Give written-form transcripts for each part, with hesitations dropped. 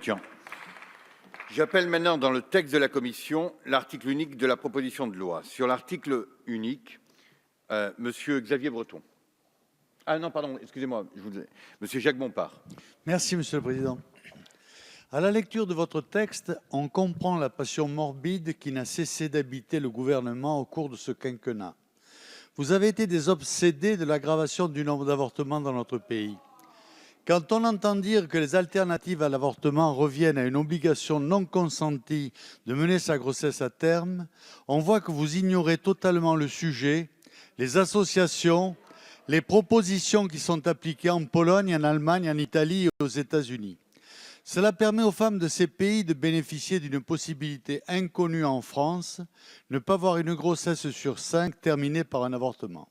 soutient. J'appelle maintenant dans le texte de la commission l'article unique de la proposition de loi. Sur l'article unique, Monsieur Xavier Breton. Ah non, pardon, excusez-moi, Monsieur Jacques Bompard. Merci, Monsieur le Président. À la lecture de votre texte, on comprend la passion morbide qui n'a cessé d'habiter le gouvernement au cours de ce quinquennat. Vous avez été des obsédés de l'aggravation du nombre d'avortements dans notre pays. Quand on entend dire que les alternatives à l'avortement reviennent à une obligation non consentie de mener sa grossesse à terme, on voit que vous ignorez totalement le sujet, les associations, les propositions qui sont appliquées en Pologne, en Allemagne, en Italie et aux États-Unis. Cela permet aux femmes de ces pays de bénéficier d'une possibilité inconnue en France, ne pas voir une grossesse sur 5 terminée par un avortement.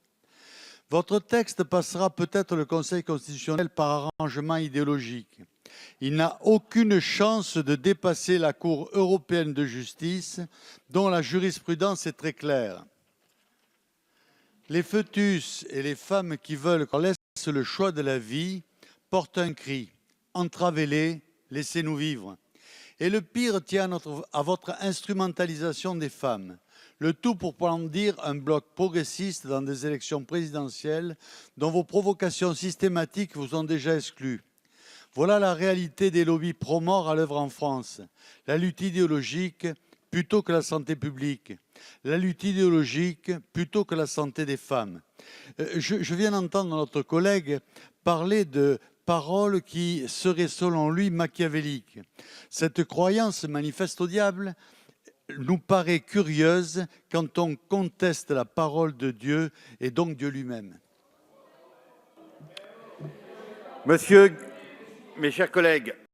Votre texte passera peut-être le Conseil constitutionnel par arrangement idéologique. Il n'a aucune chance de dépasser la Cour européenne de justice, dont la jurisprudence est très claire. Les fœtus et les femmes qui veulent qu'on laisse le choix de la vie portent un cri. Entravez-les, laissez-nous vivre. Et le pire tient à votre instrumentalisation des femmes. Le tout pour brandir un bloc progressiste dans des élections présidentielles dont vos provocations systématiques vous ont déjà exclus. Voilà la réalité des lobbies pro-mort à l'œuvre en France. La lutte idéologique plutôt que la santé publique. La lutte idéologique plutôt que la santé des femmes. Je viens d'entendre notre collègue parler de paroles qui seraient selon lui machiavéliques. Cette croyance manifeste au diable nous paraît curieuse quand on conteste la parole de Dieu et donc Dieu lui-même. Monsieur, mes chers collègues,